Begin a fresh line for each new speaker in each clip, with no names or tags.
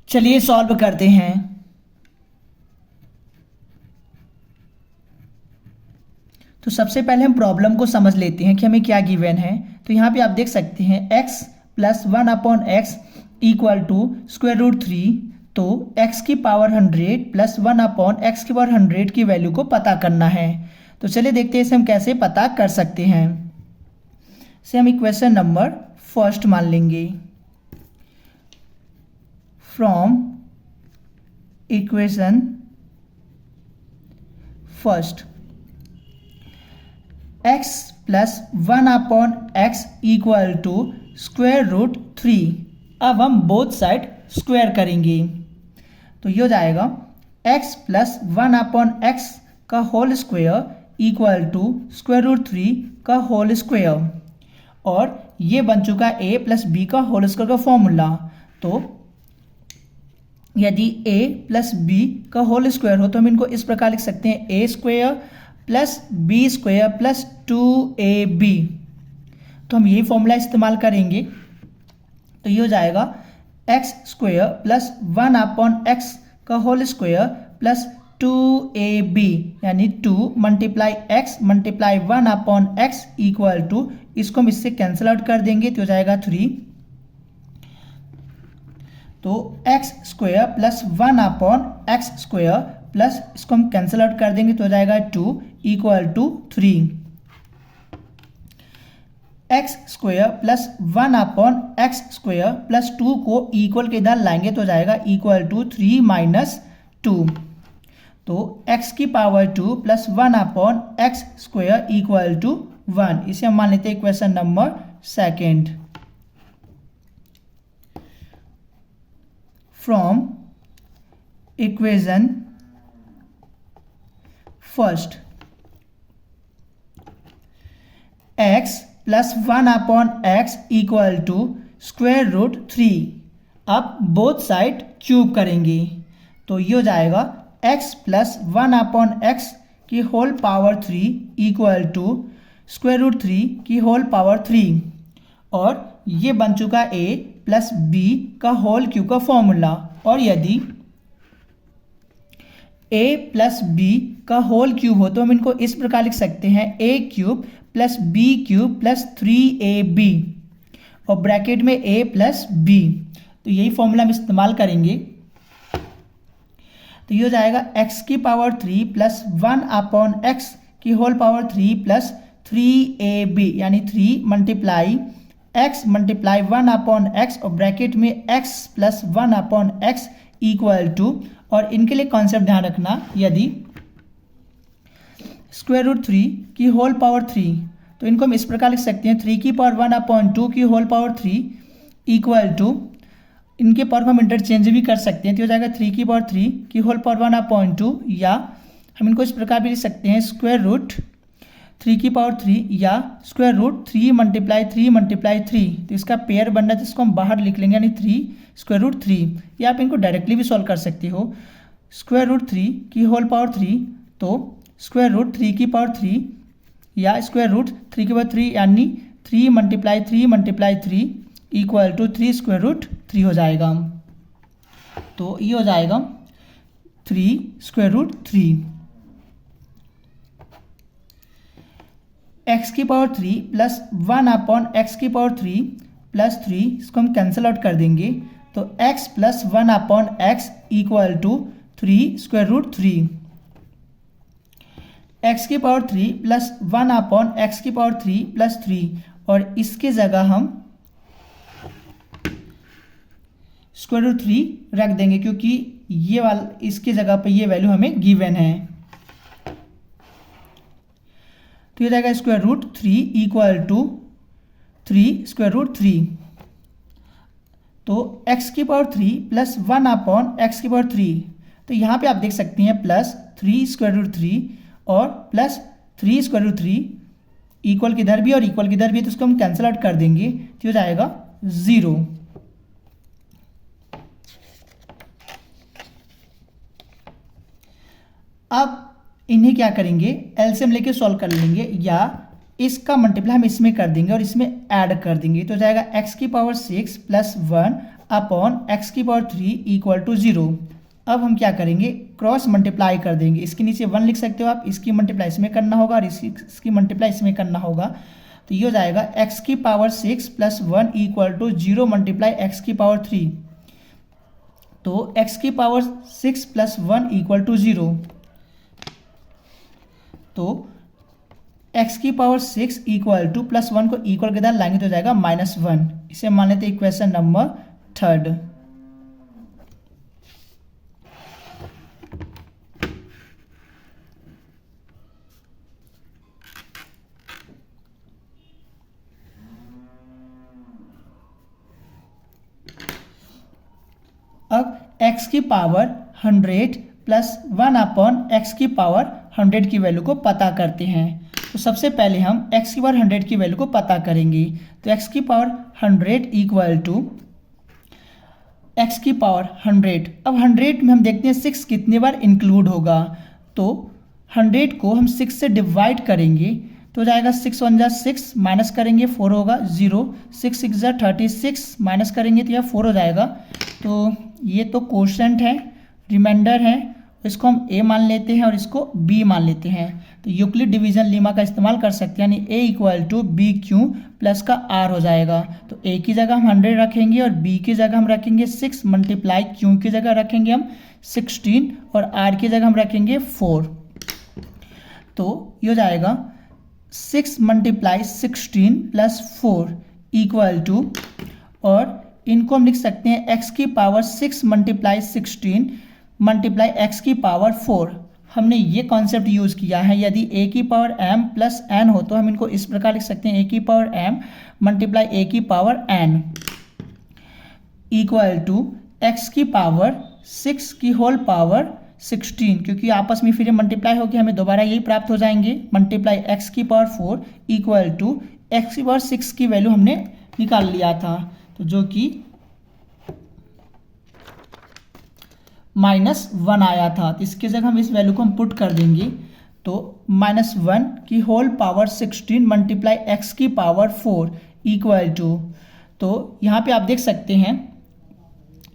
चलिए सॉल्व करते हैं। तो सबसे पहले हम प्रॉब्लम को समझ लेते हैं कि हमें क्या गिवन है। तो यहाँ पे आप देख सकते हैं x plus 1/x equal to square root 3। तो x की पावर 100 प्लस 1/x की पावर 100 की वैल्यू को पता करना है। तो चलिए देखते हैं इसे हम कैसे पता कर सकते हैं। इसे हम इक्वेशन नंबर फर्स्ट मान लेंगे। From equation first x plus 1/x equal to square root 3। अब हम बोथ साइड स्क्वायर करेंगे तो ये हो जाएगा x प्लस 1/x का whole square equal to square root 3 का होल स्क्वायर। और ये बन चुका a प्लस बी का होल स्क्वायर का फॉर्मूला। तो यदि a प्लस बी का होल स्क्वायर हो तो हम इनको इस प्रकार लिख सकते हैं a square plus B square plus 2ab। तो हम यही फॉर्मूला इस्तेमाल करेंगे तो ये हो जाएगा x स्क्वायर प्लस 1/x का होल स्क्वायर प्लस 2ab यानी 2 multiply x multiply 1/x equal to, इसको हम इससे कैंसिल आउट कर देंगे तो हो जाएगा 3। तो x square plus 1/x square plus इसको हम कैंसिल आउट कर देंगे तो हो जाएगा 2 equal to 3। x square plus 1/x square plus 2 को इक्वल के इधर लाएंगे तो हो जाएगा इक्वल टू 3 माइनस 2। तो x की power 2 plus 1/x square equal to 1। इसे हम मान लेते हैं equation number second. From equation first x plus 1/x equal to square root 3। अब बोथ साइड क्यूब करेंगे तो ये हो जाएगा x प्लस 1/x की whole power 3 equal to square root 3 की होल पावर 3। और ये बन चुका a प्लस बी का होल क्यूब का फॉर्मूला। और यदि a प्लस बी का होल क्यूब हो तो हम इनको इस प्रकार लिख सकते हैं a cube plus B cube plus 3ab और ब्रैकेट में a प्लस बी। तो यही फॉर्मूला हम इस्तेमाल करेंगे तो ये हो जाएगा x की पावर 3 प्लस 1/x की होल पावर 3 प्लस 3ab यानी 3 मल्टीप्लाई x मल्टीप्लाई 1/x और ब्रैकेट में x plus 1/x equal to. और इनके लिए कॉन्सेप्ट ध्यान रखना, यदि स्क्वायर रूट 3 की होल पावर 3 तो इनको हम इस प्रकार लिख सकते हैं 3 की पावर 1/2 की होल पावर 3 इक्वल टू, इनके पावर को हम इंटरचेंज भी कर सकते हैं तो हो जाएगा 3 की पावर 3 की होल पावर 1/2 या हम इनको इस प्रकार भी लिख सकते हैं स्क्वायर रूट 3 की पावर 3 या स्क्वायर रूट 3 मल्टीप्लाई 3 मल्टीप्लाई 3। तो इसका पेयर बनना है जिसको हम बाहर लिख लेंगे यानी 3 स्क्वायर रूट 3। या आप इनको डायरेक्टली भी सॉल्व कर सकते हो। स्क्वायर रूट 3 की होल पावर 3 तो स्क्वायर रूट 3 की पावर 3 या स्क्वायर रूट 3 की पावर 3 यानी 3 multiply 3 multiply 3 equal to 3 square root 3 हो जाएगा। तो ये हो जाएगा 3 स्क्वायर रूट 3। x की पावर 3 प्लस 1/x की पावर 3 प्लस 3, इसको हम कैंसिल आउट कर देंगे तो x plus 1/x equal to 3 square root 3। x की पावर 3 प्लस 1/x की पावर 3 प्लस 3 और इसके जगह हम स्क्वायर रूट 3 रख देंगे क्योंकि ये वाला इसकी जगह पे ये वैल्यू हमें गिवन है। तो ये जाएगा square root 3 equal to 3 square root 3। तो x की पावर 3 प्लस 1/x की पावर 3 तो यहाँ पे आप देख सकते हैं प्लस 3 स्क्वायर रूट 3 और प्लस 3 स्क्वायर रूट 3 इक्वल किधर भी और इक्वल किधर भी है तो इसको हम कैंसिल आउट कर देंगे तो हो जाएगा 0। अब इन्हें क्या करेंगे एलसीएम लेके सॉल्व कर लेंगे या इसका मल्टीप्लाई हम इसमें कर देंगे और इसमें ऐड कर देंगे तो जाएगा x की पावर 6 प्लस 1 अपॉन एक्स की पावर 3 इक्वल टू 0। अब हम क्या करेंगे, क्रॉस मल्टीप्लाई कर देंगे। इसके नीचे 1 लिख सकते हो आप, इसकी मल्टीप्लाई इसमें करना होगा और इसकी मल्टीप्लाई इसमें करना होगा। तो ये हो जाएगा एक्स की power 6 plus 1 equal to 0 multiply x की पावर 3। तो एक्स की पावर 6 प्लस 1 इक्वल टू 0। तो एक्स की पावर 6 इक्वल टू प्लस 1 को इक्वल के इधर लाएंगे तो हो जाएगा -1। इसे मान लेते हैं इक्वेशन नंबर 3। अब x की पावर 100 प्लस 1 अपॉन एक्स की पावर 100 की वैल्यू को पता करते हैं। तो सबसे पहले हम x की पावर 100 की वैल्यू को पता करेंगे। तो x की पावर 100 इक्वल टू x की पावर 100। अब 100 में हम देखते हैं 6 कितने बार इंक्लूड होगा। तो 100 को हम 6 से डिवाइड करेंगे तो जाएगा 6 1 जा 6, माइनस करेंगे 4 होगा 0, 6 6 जा 36, माइनस करेंगे तो यह 4 हो जाएगा। तो ये तो कोशेंट है, रिमाइंडर है, इसको हम a मान लेते हैं और इसको b मान लेते हैं। तो यूक्लिड डिवीजन लीमा का इस्तेमाल कर सकते हैं, यानी a equal to B Q plus का r हो जाएगा। तो a की जगह हम 100 रखेंगे और b की जगह हम रखेंगे 6 मल्टीप्लाई q की जगह रखेंगे हम 16 और r की जगह हम रखेंगे 4। तो ये हो जाएगा 6 मल्टीप्लाई 16 प्लस 4 इक्वल टू, और इनको हम लिख सकते हैं x की पावर 6 मल्टीप्लाई 16 मल्टीप्लाई एक्स की पावर 4। हमने ये कॉन्सेप्ट यूज़ किया है। यदि a की पावर m प्लस n हो तो हम इनको इस प्रकार लिख सकते हैं a की पावर m मल्टीप्लाई a की power n equal to x की पावर 6 की होल पावर 16, क्योंकि आपस में फिर मल्टीप्लाई होकर हमें दोबारा यही प्राप्त हो जाएंगे, मल्टीप्लाई x की पावर 4 इक्वल टू x की पावर 6 की वैल्यू हमने निकाल लिया था, तो जो कि -1 आया था। तो इसके जगह हम इस वैल्यू को हम पुट कर देंगे। तो -1 की होल पावर 16 मल्टीप्लाई एक्स की पावर 4 इक्वल टू, तो यहाँ पे आप देख सकते हैं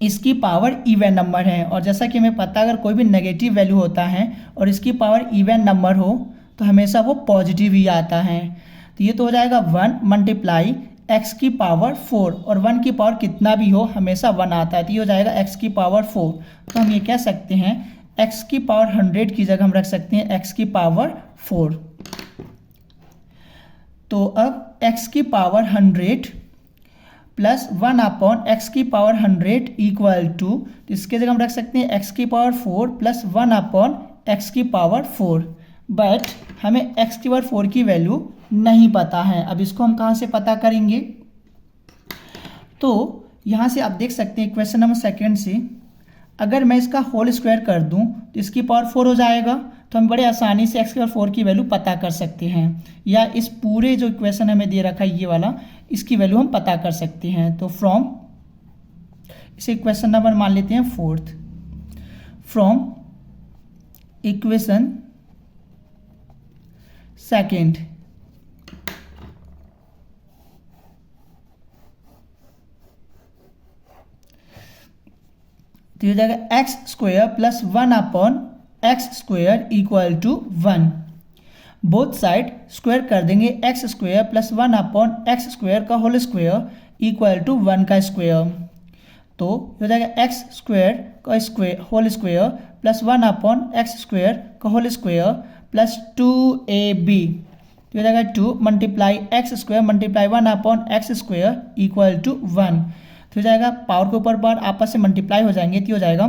इसकी पावर इवन नंबर है, और जैसा कि हमें पता अगर कोई भी नेगेटिव वैल्यू होता है और इसकी पावर इवन नंबर हो तो हमेशा वो पॉजिटिव ही आता है। तो ये तो हो जाएगा 1 मल्टीप्लाई एक्स की पावर 4, और 1 की पावर कितना भी हो हमेशा 1 आता है, तो ये हो जाएगा एक्स की पावर 4। तो हम ये कह सकते हैं एक्स की पावर 100 की जगह हम रख सकते हैं एक्स की पावर 4। तो अब एक्स की पावर 100 प्लस 1 अपॉन एक्स की पावर 100 इक्वल टू, तो इसके जगह हम रख सकते हैं एक्स की पावर 4 प्लस 1 अपॉन एक्स की पावर 4। बट हमें एक्स की पावर 4 की वैल्यू नहीं पता है। अब इसको हम कहाँ से पता करेंगे, तो यहाँ से आप देख सकते हैं क्वेश्चन नंबर 2 से, अगर मैं इसका होल स्क्वायर कर दूँ तो इसकी पावर 4 हो जाएगा। तो हम बड़े आसानी से एक्स की पावर 4 की वैल्यू पता कर सकते हैं, या इस पूरे जो इक्वेशन हमें दे रखा है ये वाला, इसकी वैल्यू हम पता कर सकते हैं। तो फ्रॉम, इसे इक्वेशन नंबर मान लेते हैं 4th, फ्रॉम इक्वेशन 2 तो ये हो जाएगा x square plus 1 upon x square equal to 1। Both side square कर देंगे, x square plus 1 upon x square का होल स्क्वायर इक्वल टू 1 का स्क्वायर। तो ये हो जाएगा एक्स स्क्वायर का square whole square plus 1 upon x square का होल स्क्वायर प्लस 2ab, तो हो जाएगा 2 multiply x square multiply 1 upon x square equal to 1। तो हो जाएगा पावर के ऊपर पावर आपस से मल्टीप्लाई हो जाएंगे, तो हो जाएगा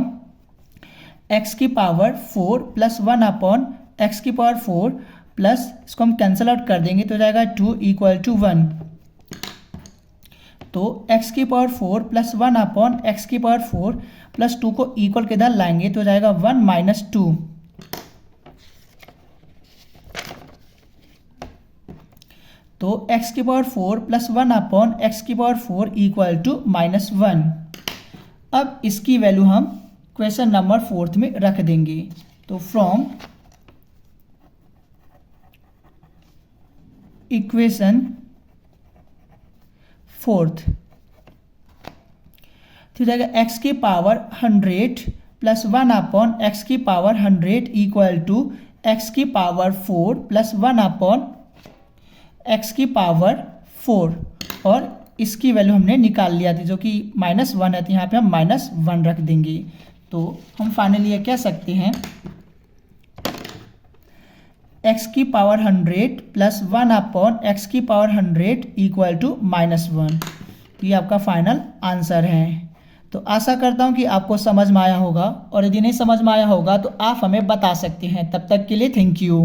एक्स की पावर 4 प्लस 1 अपॉन एक्स की पावर 4 प्लस इसको हम कैंसिल आउट कर देंगे तो हो जाएगा 2 इक्वल टू 1। तो एक्स की पावर 4 प्लस 1 अपॉन एक्स की पावर 4 प्लस 2 को इक्वल के इधर लाएंगे तो हो जाएगा 1 माइनस 2। तो x की पावर 4 प्लस 1 अपॉन एक्स की पावर 4 इक्वल टू -1। अब इसकी वैल्यू हम क्वेश्चन नंबर 4 में रख देंगे। तो फ्रॉम इक्वेशन 4, तो हो जाएगा एक्स की पावर 100 प्लस 1 अपॉन एक्स की पावर 100 इक्वल टू एक्स की पावर 4 प्लस 1 अपॉन एक्स की पावर 4, और इसकी वैल्यू हमने निकाल लिया थी जो कि -1 है, तो यहाँ पे हम -1 रख देंगे। तो हम फाइनली ये कह सकते हैं एक्स की पावर 100 प्लस 1 अपॉन एक्स की पावर 100 इक्वल टू -1। तो ये आपका फाइनल आंसर है। तो आशा करता हूँ कि आपको समझ में आया होगा, और यदि नहीं समझ में आया होगा तो आप हमें बता सकते हैं। तब तक के लिए थैंक यू।